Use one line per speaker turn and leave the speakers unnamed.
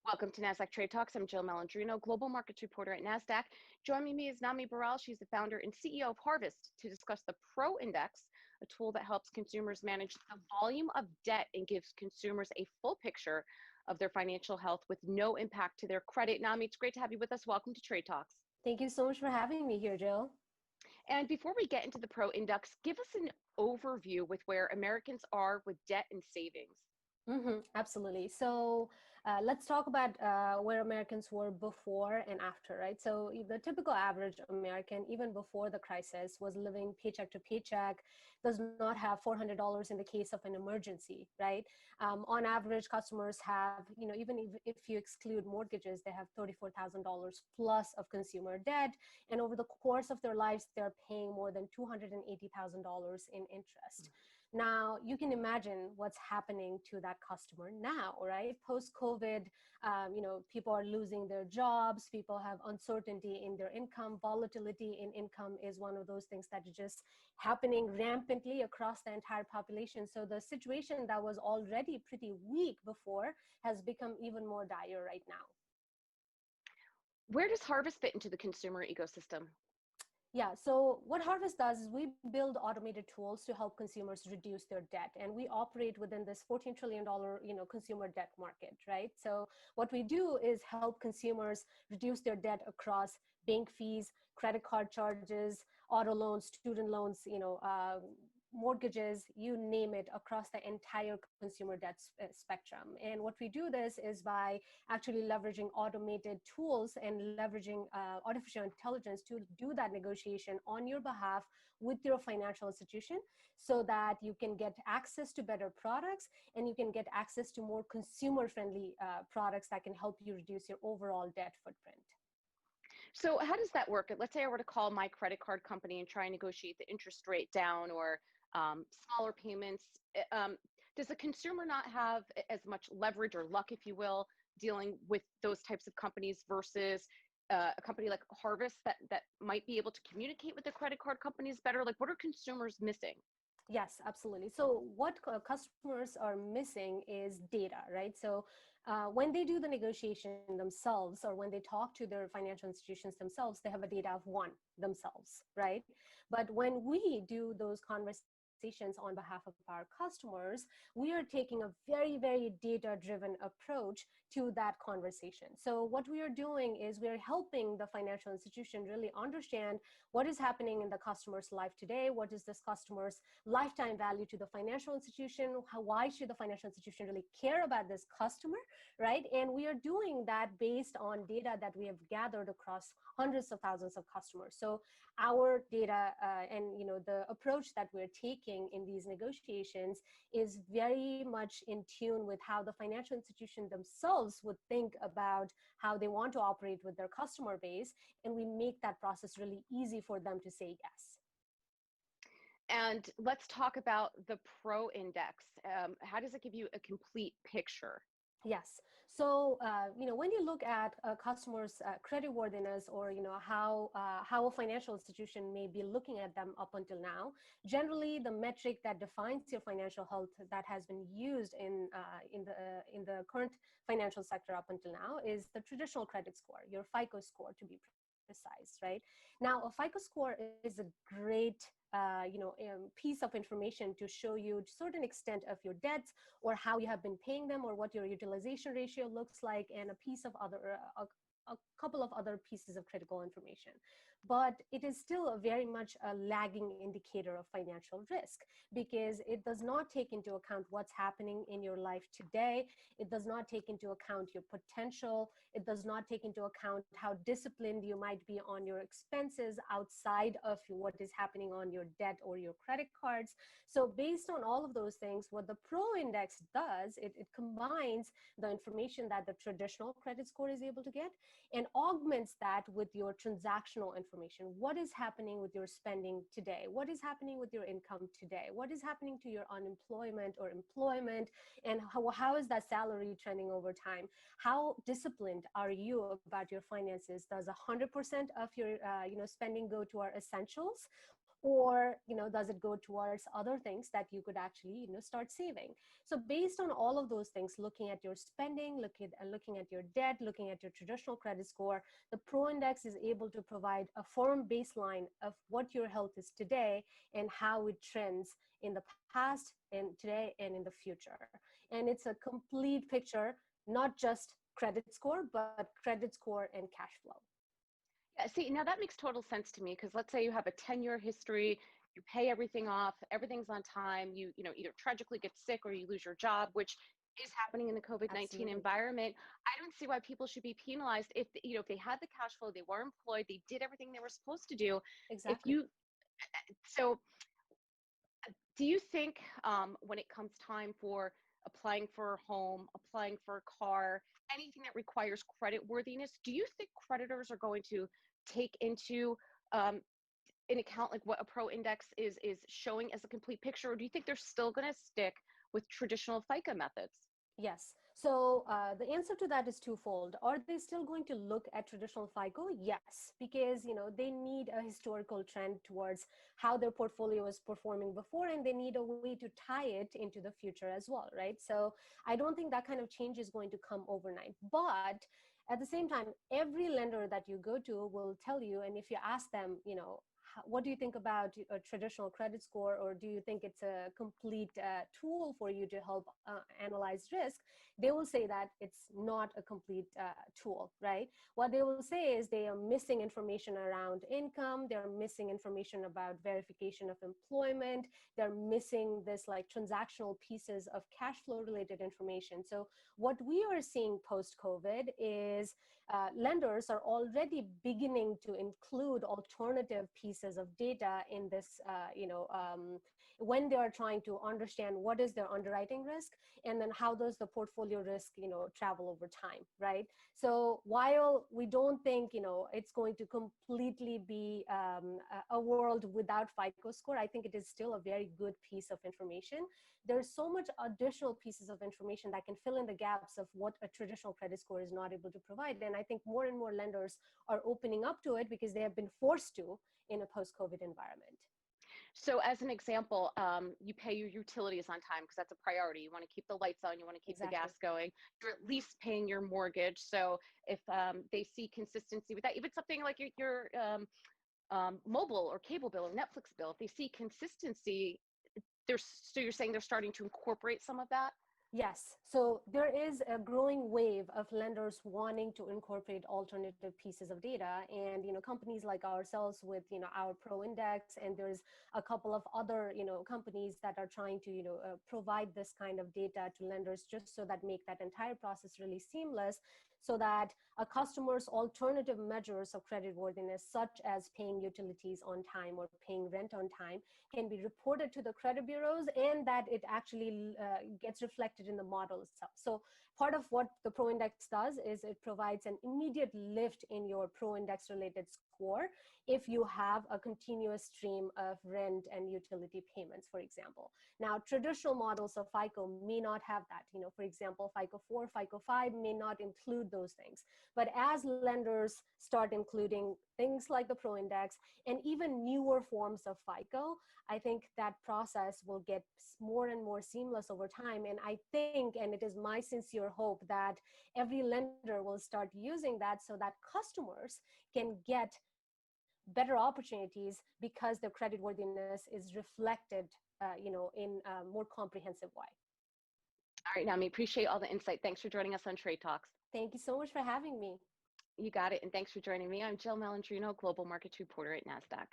Welcome to Nasdaq Trade Talks. I'm Jill Malandrino, Global Markets Reporter at Nasdaq. Joining me is Nami Baral. She's the founder and CEO of Harvest to discuss the Pro Index, a tool that helps consumers manage the volume of debt and gives consumers a full picture of their financial health with no impact to their credit. Nami, it's great to have you with us. Welcome to Trade Talks.
Thank you so much for having me here, Jill.
And before we get into the Pro Index, give us an overview with where Americans are with debt and savings.
Absolutely. So let's talk about where Americans were before and after, right? So the typical average American, even before the crisis, was living paycheck to paycheck, does not have $400 in the case of an emergency, right? On average, customers have, even if you exclude mortgages, they have $34,000 plus of consumer debt. And over the course of their lives, they're paying more than $280,000 in interest. Now, you can imagine what's happening to that customer now, right? Post-COVID, people are losing their jobs, people have uncertainty in their income, volatility in income is one of those things that is just happening rampantly across the entire population. So the situation that was already pretty weak before has become even more dire right now.
Where does Harvest fit into the consumer ecosystem?
Yeah, so what Harvest does is we build automated tools to help consumers reduce their debt, and we operate within this $14 trillion, consumer debt market, right? So what we do is help consumers reduce their debt across bank fees, credit card charges, auto loans, student loans, mortgages, you name it, across the entire consumer debt spectrum. And what we do this is by actually leveraging automated tools and leveraging artificial intelligence to do that negotiation on your behalf with your financial institution so that you can get access to better products and you can get access to more consumer-friendly products that can help you reduce your overall debt footprint.
So how does that work? Let's say I were to call my credit card company and try and negotiate the interest rate down or smaller payments. Does the consumer not have as much leverage or luck, if you will, dealing with those types of companies versus a company like Harvest that might be able to communicate with the credit card companies better? Like, what are consumers missing?
Yes, absolutely. So what customers are missing is data, right? So when they do the negotiation themselves or when they talk to their financial institutions themselves, they have a data of one themselves, right? But when we do those conversations on behalf of our customers, we are taking a very, very data-driven approach to that conversation. So what we are doing is we are helping the financial institution really understand what is happening in the customer's life today, what is this customer's lifetime value to the financial institution, why should the financial institution really care about this customer, right? And we are doing that based on data that we have gathered across hundreds of thousands of customers. So our data and the approach that we're taking in these negotiations is very much in tune with how the financial institution themselves would think about how they want to operate with their customer base, and we make that process really easy for them to say yes.
And let's talk about the Pro Index. How does it give you a complete picture?
Yes. So, when you look at a customer's creditworthiness or, how a financial institution may be looking at them up until now, generally the metric that defines your financial health that has been used in the current financial sector up until now is the traditional credit score, your FICO score to be precise, right? Now, a FICO score is a great piece of information to show you a certain extent of your debts or how you have been paying them or what your utilization ratio looks like, and a piece of other, a couple of other pieces of critical information. But it is still very much a lagging indicator of financial risk because it does not take into account what's happening in your life today. It does not take into account your potential. It does not take into account how disciplined you might be on your expenses outside of what is happening on your debt or your credit cards. So based on all of those things, what the Pro Index does, it combines the information that the traditional credit score is able to get and augments that with your transactional information. What is happening with your spending today? What is happening with your income today? What is happening to your unemployment or employment? And how is that salary trending over time? How disciplined are you about your finances? Does 100% of your spending go to our essentials? or does it go towards other things that you could actually start saving? So based on all of those things, looking at your spending, looking at your debt, looking at your traditional credit score, the Pro Index is able to provide a firm baseline of what your health is today and how it trends in the past and today and in the future. And it's a complete picture, not just credit score, but credit score and cash flow.
Yeah, see, now that makes total sense to me, because let's say you have a 10-year history, you pay everything off, everything's on time, you either tragically get sick or you lose your job, which is happening in the COVID-19
Absolutely.
environment. I don't see why people should be penalized if, if they had the cash flow, they were employed, they did everything they were supposed to do. If
Exactly.
you, so do you think when it comes time for applying for a home, applying for a car, anything that requires credit worthiness, do you think creditors are going to take into um, an account like what a Pro Index is showing as a complete picture, or do you think they're still going to stick with traditional FICA methods?
Yes. So the answer to that is twofold. Are they still going to look at traditional FICO? Yes, because they need a historical trend towards how their portfolio was performing before, and they need a way to tie it into the future as well, right? So I don't think that kind of change is going to come overnight. But at the same time, every lender that you go to will tell you, and if you ask them, what do you think about a traditional credit score, or do you think it's a complete tool for you to help analyze risk? They will say that it's not a complete tool, right? What they will say is they are missing information around income, they're missing information about verification of employment, they're missing this like transactional pieces of cash flow related information. So what we are seeing post-COVID is lenders are already beginning to include alternative pieces of data in this, when they are trying to understand what is their underwriting risk, and then how does the portfolio risk, travel over time, right? So while we don't think, it's going to completely be a world without FICO score, I think it is still a very good piece of information. There's so much additional pieces of information that can fill in the gaps of what a traditional credit score is not able to provide. And I think more and more lenders are opening up to it because they have been forced to in a post-COVID environment.
So as an example, you pay your utilities on time because that's a priority. You want to keep the lights on, you want to keep the
Exactly.
gas going. You're at least paying your mortgage. So if they see consistency with that, even something like your mobile or cable bill or Netflix bill, if they see consistency, so you're saying they're starting to incorporate some of that?
Yes. So there is a growing wave of lenders wanting to incorporate alternative pieces of data. And, companies like ourselves with, our Pro Index, and there's a couple of other, companies that are trying to, provide this kind of data to lenders just so that make that entire process really seamless, so that a customer's alternative measures of creditworthiness, such as paying utilities on time or paying rent on time, can be reported to the credit bureaus, and that it actually gets reflected in the model itself. So part of what the Pro Index does is it provides an immediate lift in your Pro Index related score if you have a continuous stream of rent and utility payments, for example. Now, traditional models of FICO may not have that. For example, FICO 4, FICO 5 may not include those things. But as lenders start including things like the Pro Index and even newer forms of FICO, I think that process will get more and more seamless over time. And I think, and it is my sincere hope, that every lender will start using that so that customers can get better opportunities because their creditworthiness is reflected, in a more comprehensive way.
All right, Nami, appreciate all the insight. Thanks for joining us on Trade Talks.
Thank you so much for having me.
You got it. And thanks for joining me. I'm Jill Malandrino, Global Markets Reporter at Nasdaq.